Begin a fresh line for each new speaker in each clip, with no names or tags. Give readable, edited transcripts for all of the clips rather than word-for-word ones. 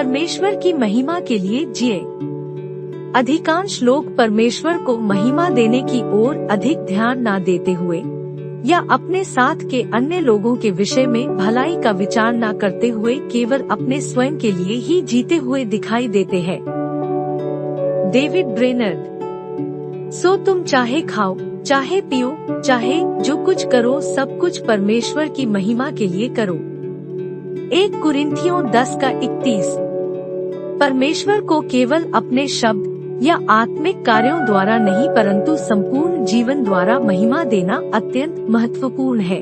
परमेश्वर की महिमा के लिए जिए। अधिकांश लोग परमेश्वर को महिमा देने की ओर अधिक ध्यान न देते हुए या अपने साथ के अन्य लोगों के विषय में भलाई का विचार न करते हुए केवल अपने स्वयं के लिए ही जीते हुए दिखाई देते हैं। David Brainerd. सो तुम चाहे खाओ, चाहे पियो, चाहे जो कुछ करो, सब कुछ परमेश्वर की महिमा के लिए करो। 1 कुरिन्थियों 10:31। परमेश्वर को केवल अपने शब्द या आत्मिक कार्यों द्वारा नहीं परंतु संपूर्ण जीवन द्वारा महिमा देना अत्यंत महत्वपूर्ण है।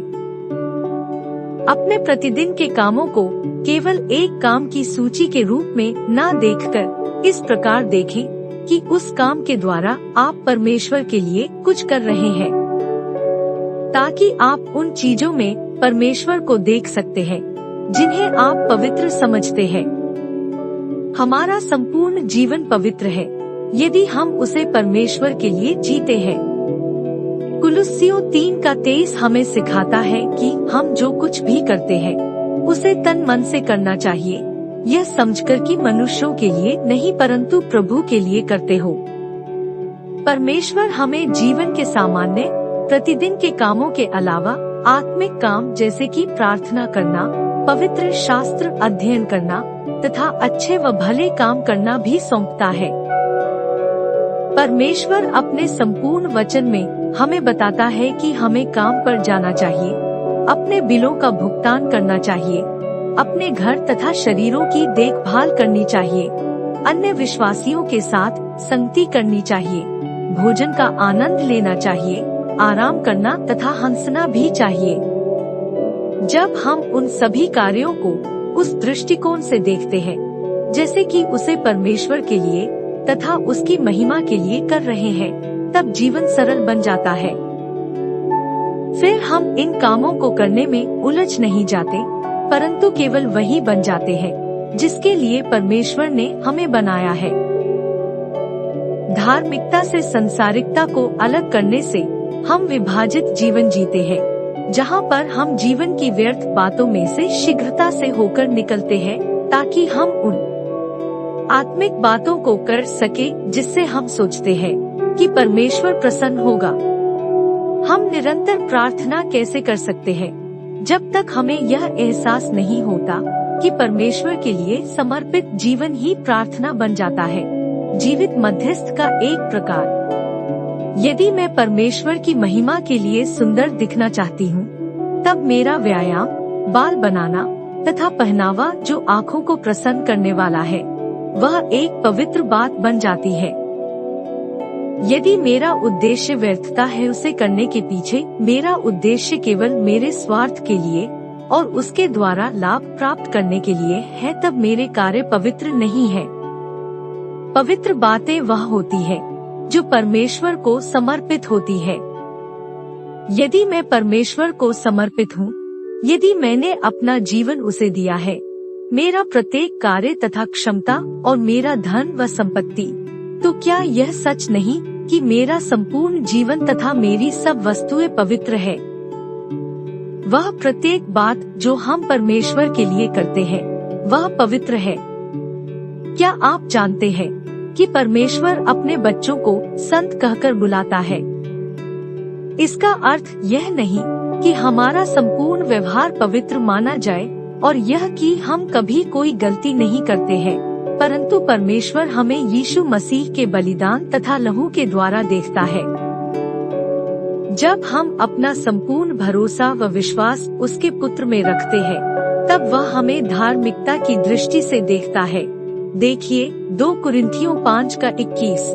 अपने प्रतिदिन के कामों को केवल एक काम की सूची के रूप में न देखकर इस प्रकार देखें कि उस काम के द्वारा आप परमेश्वर के लिए कुछ कर रहे हैं, ताकि आप उन चीजों में परमेश्वर को देख सकते हैं जिन्हें आप पवित्र समझते हैं। हमारा संपूर्ण जीवन पवित्र है यदि हम उसे परमेश्वर के लिए जीते हैं। कुलुस्सियों 3:23 हमें सिखाता है कि हम जो कुछ भी करते हैं उसे तन मन से करना चाहिए, यह समझकर कि मनुष्यों के लिए नहीं परंतु प्रभु के लिए करते हो। परमेश्वर हमें जीवन के सामान्य प्रतिदिन के कामों के अलावा आत्मिक काम जैसे कि प्रार्थना करना, पवित्र शास्त्र अध्ययन करना तथा अच्छे व भले काम करना भी सौंपता है। परमेश्वर अपने संपूर्ण वचन में हमें बताता है कि हमें काम पर जाना चाहिए, अपने बिलों का भुगतान करना चाहिए, अपने घर तथा शरीरों की देखभाल करनी चाहिए, अन्य विश्वासियों के साथ संगति करनी चाहिए, भोजन का आनंद लेना चाहिए, आराम करना तथा हंसना भी चाहिए। जब हम उन सभी कार्यों को उस दृष्टिकोण से देखते हैं जैसे कि उसे परमेश्वर के लिए तथा उसकी महिमा के लिए कर रहे हैं, तब जीवन सरल बन जाता है। फिर हम इन कामों को करने में उलझ नहीं जाते परंतु केवल वही बन जाते हैं जिसके लिए परमेश्वर ने हमें बनाया है। धार्मिकता से संसारिकता को अलग करने से हम विभाजित जीवन जीते हैं, जहाँ पर हम जीवन की व्यर्थ बातों में से शीघ्रता से होकर निकलते हैं ताकि हम उन आत्मिक बातों को कर सके जिससे हम सोचते हैं कि परमेश्वर प्रसन्न होगा। हम निरंतर प्रार्थना कैसे कर सकते हैं जब तक हमें यह एहसास नहीं होता कि परमेश्वर के लिए समर्पित जीवन ही प्रार्थना बन जाता है। जीवित मध्यस्थ का एक प्रकार। यदि मैं परमेश्वर की महिमा के लिए सुंदर दिखना चाहती हूँ, तब मेरा व्यायाम, बाल बनाना तथा पहनावा जो आँखों को प्रसन्न करने वाला है वह एक पवित्र बात बन जाती है। यदि मेरा उद्देश्य व्यर्थता है उसे करने के पीछे मेरा उद्देश्य केवल मेरे स्वार्थ के लिए और उसके द्वारा लाभ प्राप्त करने के लिए है, तब मेरे कार्य पवित्र नहीं है। पवित्र बातें वह होती है जो परमेश्वर को समर्पित होती है। यदि मैं परमेश्वर को समर्पित हूँ, यदि मैंने अपना जीवन उसे दिया है, मेरा प्रत्येक कार्य तथा क्षमता और मेरा धन व संपत्ति, तो क्या यह सच नहीं कि मेरा संपूर्ण जीवन तथा मेरी सब वस्तुएं पवित्र है? वह प्रत्येक बात जो हम परमेश्वर के लिए करते हैं वह पवित्र है। क्या आप जानते हैं कि परमेश्वर अपने बच्चों को संत कहकर बुलाता है? इसका अर्थ यह नहीं कि हमारा संपूर्ण व्यवहार पवित्र माना जाए और यह कि हम कभी कोई गलती नहीं करते हैं, परंतु परमेश्वर हमें यीशु मसीह के बलिदान तथा लहू के द्वारा देखता है। जब हम अपना संपूर्ण भरोसा व विश्वास उसके पुत्र में रखते हैं, तब वह हमें धार्मिकता की दृष्टि से देखता है। देखिए 2 कुरिन्थियों 5:21।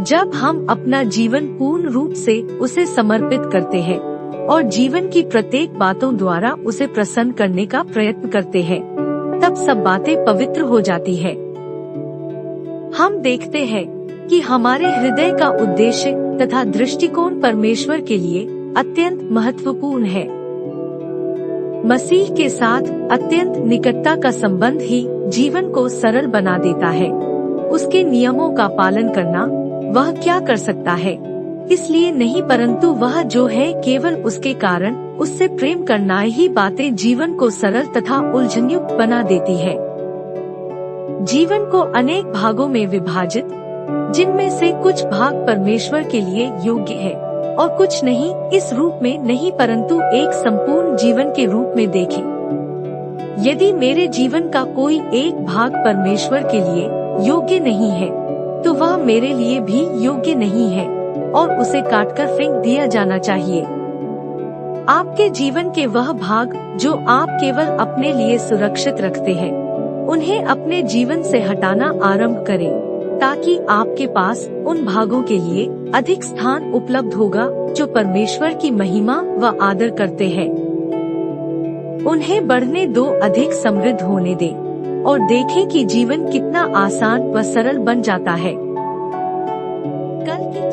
जब हम अपना जीवन पूर्ण रूप से उसे समर्पित करते हैं और जीवन की प्रत्येक बातों द्वारा उसे प्रसन्न करने का प्रयत्न करते हैं, तब सब बातें पवित्र हो जाती है। हम देखते हैं कि हमारे हृदय का उद्देश्य तथा दृष्टिकोण परमेश्वर के लिए अत्यंत महत्वपूर्ण है। मसीह के साथ अत्यंत निकटता का संबंध ही जीवन को सरल बना देता है। उसके नियमों का पालन करना, वह क्या कर सकता है इसलिए नहीं परंतु वह जो है केवल उसके कारण उससे प्रेम करना ही बातें जीवन को सरल तथा उलझनयुक्त बना देती है। जीवन को अनेक भागों में विभाजित, जिनमें से कुछ भाग परमेश्वर के लिए योग्य है और कुछ नहीं, इस रूप में नहीं परंतु एक संपूर्ण जीवन के रूप में देखें। यदि मेरे जीवन का कोई एक भाग परमेश्वर के लिए योग्य नहीं है, तो वह मेरे लिए भी योग्य नहीं है और उसे काटकर फेंक दिया जाना चाहिए। आपके जीवन के वह भाग जो आप केवल अपने लिए सुरक्षित रखते हैं, उन्हें अपने जीवन से हटाना आरंभ करें, ताकि आपके पास उन भागों के लिए अधिक स्थान उपलब्ध होगा जो परमेश्वर की महिमा व आदर करते हैं। उन्हें बढ़ने दो, अधिक समृद्ध होने दें और देखें कि जीवन कितना आसान व सरल बन जाता है। कल की